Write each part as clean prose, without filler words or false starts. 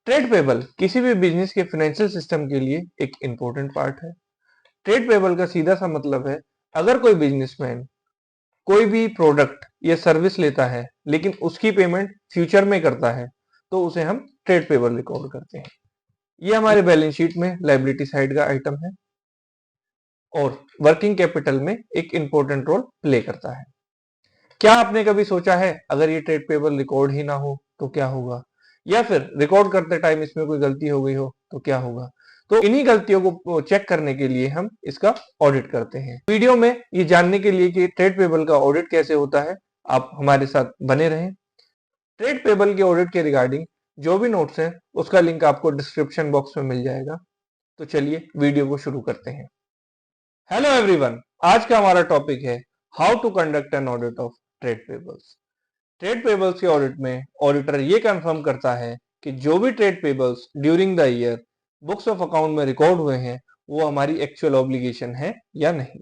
Trade payable किसी भी business के फाइनेंशियल सिस्टम के लिए एक इंपॉर्टेंट पार्ट है। ट्रेड पेबल का सीधा सा मतलब है, अगर कोई बिजनेसमैन कोई भी प्रोडक्ट या सर्विस लेता है लेकिन उसकी पेमेंट फ्यूचर में करता है तो उसे हम ट्रेड पेबल रिकॉर्ड करते हैं। ये हमारे बैलेंस शीट में लायबिलिटी साइड का आइटम है और वर्किंग कैपिटल में एक इंपॉर्टेंट रोल प्ले करता है। क्या आपने कभी सोचा है अगर ये ट्रेड पेबल रिकॉर्ड ही ना हो तो क्या होगा, या फिर रिकॉर्ड करते टाइम इसमें कोई गलती हो गई हो तो क्या होगा? तो इन्हीं गलतियों को चेक करने के लिए हम इसका ऑडिट करते हैं। वीडियो में ये जानने के लिए कि ट्रेड पेबल का ऑडिट कैसे होता है, आप हमारे साथ बने रहें। ट्रेड पेबल के ऑडिट के रिगार्डिंग जो भी नोट्स हैं उसका लिंक आपको डिस्क्रिप्शन बॉक्स में मिल जाएगा। तो चलिए वीडियो को शुरू करते हैं। हेलो एवरीवन, आज का हमारा टॉपिक है how to conduct an audit of trade payables. Trade payables के ऑडिट में ऑडिटर ये कंफर्म करता है कि जो भी trade payables during the year books of account में रिकॉर्ड हुए हैं वो हमारी एक्चुअल ऑब्लिगेशन है या नहीं।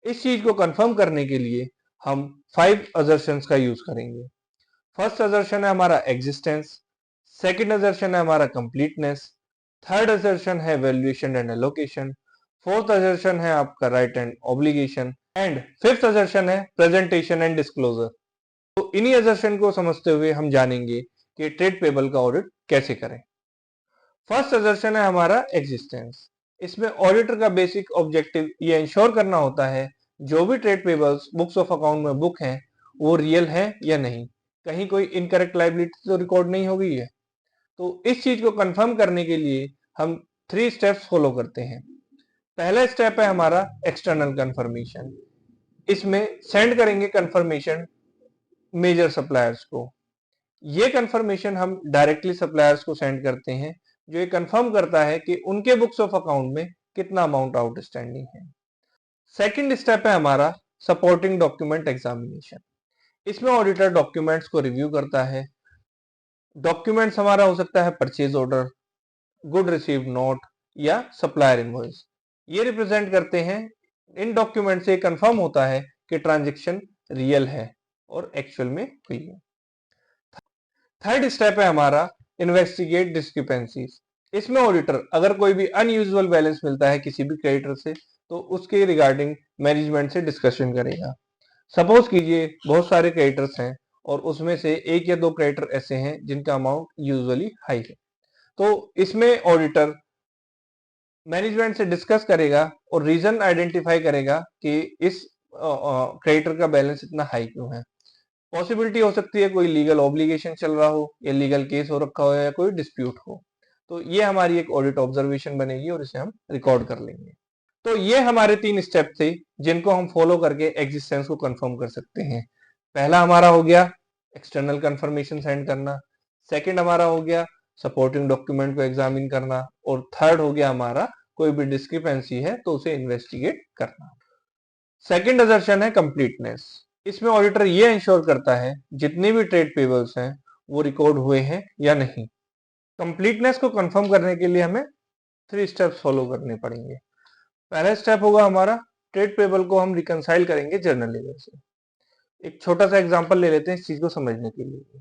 इस चीज को कंफर्म करने के लिए हम 5 असर्शंस का यूज करेंगे। फर्स्ट असर्शन है हमारा एग्जिस्टेंस, सेकंड असर्शन है हमारा कंप्लीटनेस, थर्ड असर्शन है valuation and allocation, fourth assertion है आपका right and obligation and fifth assertion है प्रेजेंटेशन एंड डिस्क्लोजर। तो इन्हीं असर्शन को समझते हुए हम जानेंगे कि ट्रेड पेबल का ऑडिट कैसे करें। फर्स्ट असर्शन है हमारा एग्जिस्टेंस। इसमें ऑडिटर का बेसिक ऑब्जेक्टिव ये इंश्योर करना होता है जो भी trade pebbles books of account में बुक हैं वो रियल है या नहीं, कहीं कोई इनकरेक्ट लायबिलिटी तो रिकॉर्ड नहीं हो गई है। तो इस चीज को कंफर्म करने के लिए हम 3 स्टेप्स फॉलो करते हैं। पहला स्टेप है हमारा एक्सटर्नल कंफर्मेशन। इसमें सेंड करेंगे कंफर्मेशन मेजर सप्लायर्स को। ये कंफर्मेशन हम डायरेक्टली सप्लायर्स को सेंड करते हैं जो ये कंफर्म करता है कि उनके बुक्स ऑफ अकाउंट में कितना अमाउंट आउटस्टैंडिंग है। सेकंड स्टेप है हमारा सपोर्टिंग डॉक्यूमेंट एग्जामिनेशन। इसमें ऑडिटर डॉक्यूमेंट्स को रिव्यू करता है। डॉक्यूमेंट्स हमारा हो सकता है purchase order, good received note या सप्लायर इनवॉइस। ये रिप्रेजेंट करते हैं, इन डॉक्यूमेंट से कंफर्म होता है कि ट्रांजैक्शन रियल है और एक्चुअल में हुई है। थर्ड स्टेप है हमारा इन्वेस्टिगेट डिस्क्रिपेंसीज। इसमें ऑडिटर अगर कोई भी अनयूजुअल बैलेंस मिलता है किसी भी क्रेडिटर से तो उसके रिगार्डिंग मैनेजमेंट से डिस्कशन करेगा। सपोज कीजिए बहुत सारे क्रेडिटर्स हैं और उसमें से एक या दो क्रेडिटर ऐसे हैं जिनका अमाउंट यूजुअली हाई है, तो इसमें ऑडिटर मैनेजमेंट से डिस्कस करेगा और रीजन आइडेंटिफाई करेगा कि इस क्रेडिटर का बैलेंस इतना हाई क्यों है। पॉसिबिलिटी हो सकती है कोई लीगल ऑब्लिगेशन चल रहा हो या लीगल केस हो रखा हो या कोई डिस्प्यूट हो। तो ये हमारी एक ऑडिट ऑब्जर्वेशन बनेगी और इसे हम रिकॉर्ड कर लेंगे। तो ये हमारे 3 स्टेप थे जिनको हम फॉलो करके एग्जिस्टेंस को कंफर्म कर सकते हैं। पहला हमारा हो गया एक्सटर्नल कंफर्मेशन सेंड करना, सेकंड हमारा हो गया सपोर्टिंग डॉक्यूमेंट को एग्जामिन करना और थर्ड हो गया हमारा कोई भी डिस्क्रिपेंसी है तो उसे इन्वेस्टिगेट करना। सेकंड असर्शन है कंप्लीटनेस। इसमें ऑडिटर ये इंश्योर करता है जितने भी ट्रेड पेबल्स हैं वो रिकॉर्ड हुए हैं या नहीं। कंप्लीटनेस को कंफर्म करने के लिए हमें 3 स्टेप्स फॉलो करने पड़ेंगे। पहला स्टेप होगा हमारा ट्रेड पेबल को हम रिकंसाइल करेंगे जर्नल लेजर से। एक छोटा सा एग्जांपल ले लेते हैं इस चीज को समझने के लिए।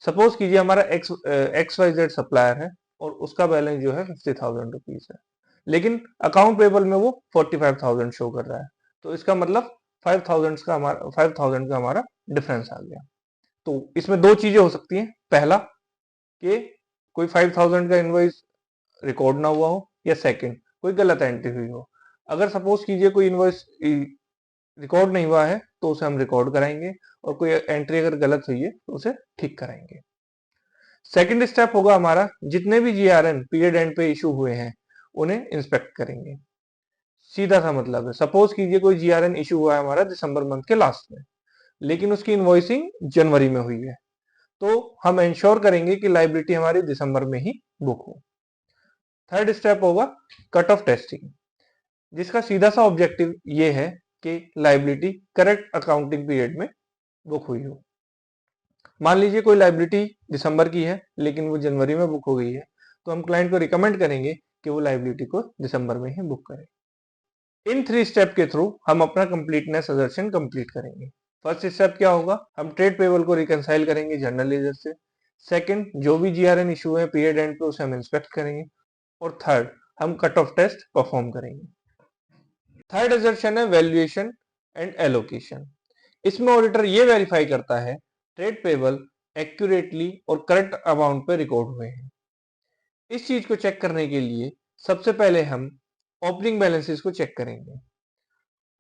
सपोज कीजिए हमारा XYZ सप्लायर है और उसका बैलेंस जो है 50,000 रुपीज है, लेकिन अकाउंट पेबल में वो 45,000 शो कर रहा है। तो इसका मतलब 5,000 का हमारा डिफरेंस आ गया। तो इसमें दो चीजें हो सकती हैं, पहला कि कोई 5,000 का इनवॉइस रिकॉर्ड ना हुआ हो या सेकंड कोई गलत एंट्री हुई हो। अगर सपोज कीजिए कोई इनवॉइस रिकॉर्ड नहीं हुआ है तो उसे हम रिकॉर्ड कराएंगे और कोई एंट्री अगर गलत हुई है तो उसे ठीक कराएंगे। सेकंड स्टेप होगा हमारा जितने भी GRN पीरियड एंड पे इशू हुए हैं उन्हें इंस्पेक्ट करेंगे। सीधा सा मतलब है, सपोज कीजिए कोई GRN इशू हुआ है हमारा दिसंबर मंथ के लास्ट में, लेकिन उसकी इनवॉइसिंग जनवरी में हुई है, तो हम इंश्योर करेंगे कि लाइबिलिटी हमारी दिसंबर में ही बुक हो। थर्ड स्टेप होगा कट ऑफ टेस्टिंग, जिसका सीधा सा ऑब्जेक्टिव ये है कि लाइबिलिटी करेक्ट अकाउंटिंग पीरियड में बुक हुई हो। मान लीजिए कोई लाइबिलिटी दिसंबर की है लेकिन वो जनवरी में बुक हो गई है, तो हम क्लाइंट को रिकमेंड करेंगे कि वो लाइबिलिटी को दिसंबर में ही बुक करे। इन 3 स्टेप के थ्रू हम अपना कंप्लीटनेस असर्शन कंप्लीट करेंगे। फर्स्ट स्टेप क्या होगा, हम ट्रेड पेबल को रिकंसाइल करेंगे जर्नल लेजर से। सेकंड, जो भी जीआरएन इशू है पीरियड एंड पे उसे हम इंस्पेक्ट करेंगे। और थर्ड, हम कट ऑफ टेस्ट परफॉर्म करेंगे। थर्ड असर्शन है वैल्यूएशन एंड एलोकेशन। इसमें ऑडिटर ये वेरीफाई करता है ट्रेड पेबल एक्यूरेटली और करेक्ट अमाउंट पे रिकॉर्ड हुए हैं। इस चीज को चेक करने के लिए सबसे पहले हम ओपनिंग बैलेंसेस को चेक करेंगे।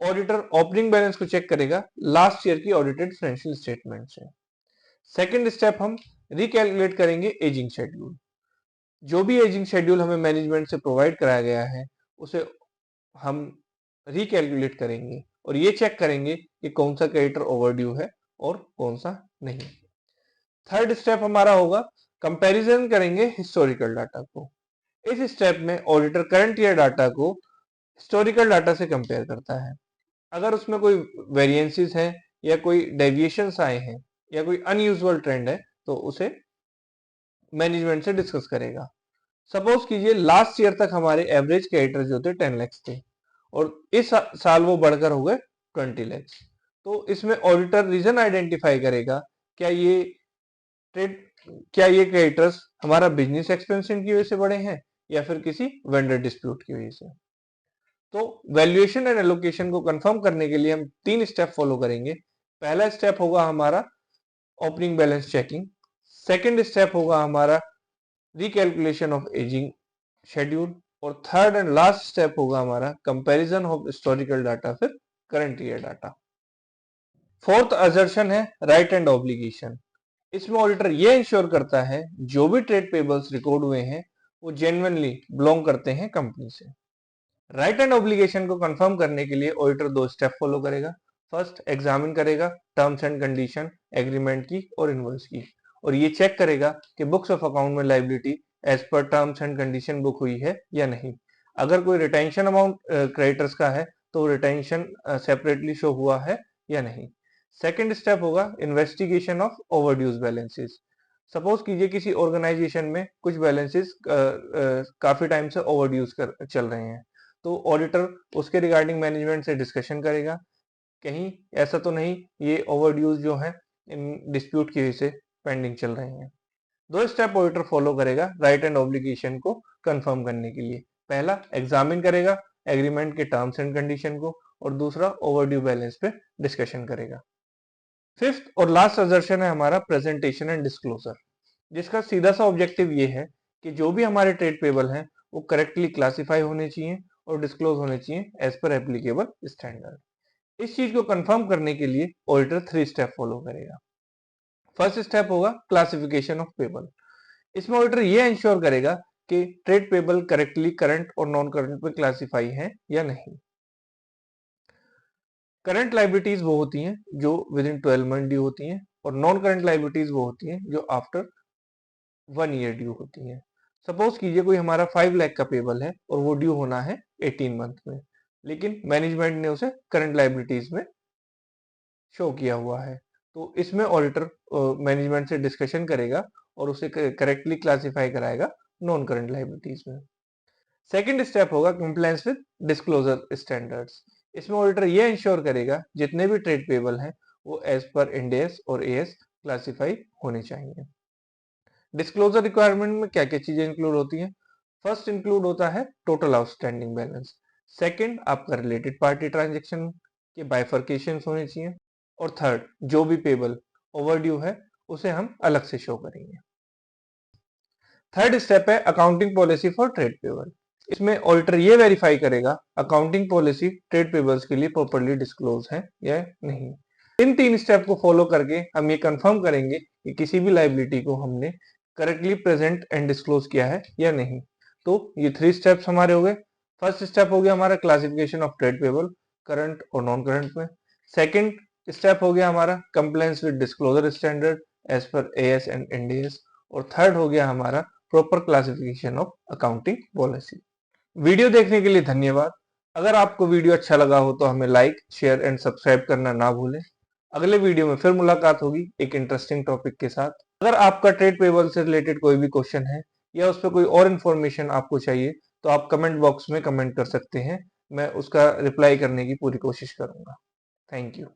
ऑडिटर ओपनिंग बैलेंस को चेक करेगा लास्ट ईयर की ऑडिटेड फाइनेंशियल स्टेटमेंट से। सेकंड स्टेप, हम रिकैलकुलेट करेंगे एजिंग शेड्यूल। जो भी एजिंग शेड्यूल हमें मैनेजमेंट से प्रोवाइड कराया गया है उसे हम रिकैलकुलेट करेंगे और ये चेक करेंगे कि कौन सा क्रेडिटर ओवरड्यू है और कौन सा नहीं। थर्ड स्टेप हमारा होगा कंपैरिजन करेंगे हिस्टोरिकल डाटा को। इस स्टेप में ऑडिटर करंट ईयर डाटा को हिस्टोरिकल डाटा से कंपेयर करता है। अगर उसमें कोई वेरिएंसेस है या कोई डेविएशंस आए हैं या कोई अनयूजुअल ट्रेंड है तो उसे मैनेजमेंट से डिस्कस करेगा। सपोज कीजिए लास्ट ईयर तक हमारे एवरेज क्रेडिटर जो थे 10 लाख थे और इस साल वो बढ़कर हो गए 20 लाख। तो इसमें ऑडिटर रीजन आइडेंटिफाई करेगा, क्या ये क्रेडिटर्स हमारा बिजनेस एक्सपेंशन की वजह से बढ़े हैं या फिर किसी वेंडर डिस्प्यूट की वजह से। तो वैल्यूएशन एंड एलोकेशन को कंफर्म करने के लिए हम 3 स्टेप फॉलो करेंगे। पहला स्टेप होगा हमारा opening balance checking. Second step होगा हमारा रिकैलकुलेशन ऑफ एजिंग शेड्यूल और थर्ड एंड लास्ट स्टेप होगा हमारा कंपैरिजन ऑफ हिस्टोरिकल डाटा फिर current year data. Fourth assertion है राइट एंड ऑब्लिगेशन। इसमें ऑडिटर ये इंश्योर करता है जो भी ट्रेड पेबल्स रिकॉर्ड हुए हैं वो जेन्युइनली बिलोंग करते हैं कंपनी से। राइट एंड ऑब्लिगेशन को कंफर्म करने के लिए ऑडिटर 2 स्टेप फॉलो करेगा। फर्स्ट, एग्जामिन करेगा टर्म्स एंड कंडीशन एग्रीमेंट की और इनवॉइस की और ये चेक करेगा कि बुक्स ऑफ अकाउंट में liability as per terms and condition book हुई है या नहीं। अगर कोई रिटेंशन अमाउंट क्रेडिटर्स का है तो रिटेंशन सेपरेटली शो हुआ है या नहीं। सेकेंड स्टेप होगा investigation of overdues balances. Suppose कीजिए किसी ऑर्गेनाइजेशन में कुछ बैलेंसेस काफी टाइम से ओवरड्यूज चल रहे हैं तो ऑडिटर उसके रिगार्डिंग मैनेजमेंट से डिस्कशन करेगा, कहीं ऐसा तो नहीं ये ओवरड्यूज जो है इन डिस्प्यूट की वजह से पेंडिंग चल रहे हैं। 2 स्टेप ऑडिटर फॉलो करेगा राइट एंड ऑब्लिगेशन को कंफर्म करने के लिए। पहला, एग्जामिन करेगा एग्रीमेंट के टर्म्स एंड कंडीशन को और दूसरा ओवरड्यू बैलेंस पे डिस्कशन करेगा। फिफ्थ और लास्ट असर्शन है हमारा प्रेजेंटेशन एंड डिस्क्लोजर, जिसका सीधा सा ऑब्जेक्टिव ये है कि जो भी हमारे ट्रेड पेबल हैं वो करेक्टली क्लासिफाई होने चाहिए और डिस्क्लोज होने चाहिए एज पर एप्लीकेबल स्टैंडर्ड। इस चीज को कंफर्म करने के लिए ऑडिटर 3 स्टेप फॉलो करेगा। फर्स्ट स्टेप होगा क्लासिफिकेशन ऑफ पेबल। इसमें ऑडिटर ये इंश्योर करेगा कि ट्रेड पेबल करेक्टली करंट और नॉन करंट पे क्लासिफाई है या नहीं। करंट लाइबिलिटीज वो होती हैं जो विद इन 12 मंथ ड्यू होती हैं और नॉन करंट लाइबिलिटीज वो होती हैं जो आफ्टर 1 ईयर ड्यू होती हैं। सपोज कीजिए कोई हमारा 5 लाख का पेबल है और वो ड्यू होना है 18 मंथ में, लेकिन मैनेजमेंट ने उसे करंट लाइबिलिटीज में शो किया हुआ है तो इसमें ऑडिटर मैनेजमेंट से डिस्कशन करेगा और उसे करेक्टली क्लासिफाई कराएगा नॉन करंट लाइबिलिटीज में। सेकंड स्टेप होगा कंप्लायंस विद डिस्क्लोजर स्टैंडर्ड्स। इसमें ऑडिटर ये इंश्योर करेगा जितने भी ट्रेड पेबल हैं वो एज पर इंड एस और एएस क्लासिफाई होने चाहिए। डिस्क्लोजर रिक्वायरमेंट में क्या क्या चीजें इंक्लूड होती हैं? फर्स्ट इंक्लूड होता है टोटल आउटस्टैंडिंग बैलेंस। सेकंड, आपका रिलेटेड पार्टी ट्रांजेक्शन के बाइफर्केशन होने चाहिए और थर्ड, जो भी पेबल ओवरड्यू है उसे हम अलग से शो करेंगे। थर्ड स्टेप है accounting policy for trade payable. इसमें ऑडिटर ये वेरीफाई करेगा अकाउंटिंग पॉलिसी ट्रेड पेबल्स के लिए प्रॉपर्ली डिस्क्लोज है या नहीं। इन 3 स्टेप को फॉलो करके हम ये कंफर्म करेंगे कि किसी भी लाइबिलिटी को हमने करेक्टली प्रेजेंट एंड डिस्क्लोज किया है या नहीं। तो ये 3 स्टेप्स हमारे हो गए। फर्स्ट स्टेप हो गया हमारा classification of trade payable current और नॉन करंट में। सेकंड स्टेप हो गया हमारा compliance with disclosure standard as per AS and NDS और थर्ड हो गया हमारा proper classification of accounting policy. Video देखने के लिए धन्यवाद। अगर आपको वीडियो अच्छा लगा हो तो हमें लाइक, शेयर एंड सब्सक्राइब करना ना भूलें। अगले वीडियो में फिर मुलाकात होगी एक इंटरेस्टिंग टॉपिक के साथ। अगर आपका ट्रेड पेबल से रिलेटेड कोई भी क्वेश्चन है या उस पर कोई और इन्फॉर्मेशन आपको चाहिए तो आप कमेंट बॉक्स में कमेंट कर सकते हैं। मैं उसका रिप्लाई करने की पूरी कोशिश करूंगा। Thank you.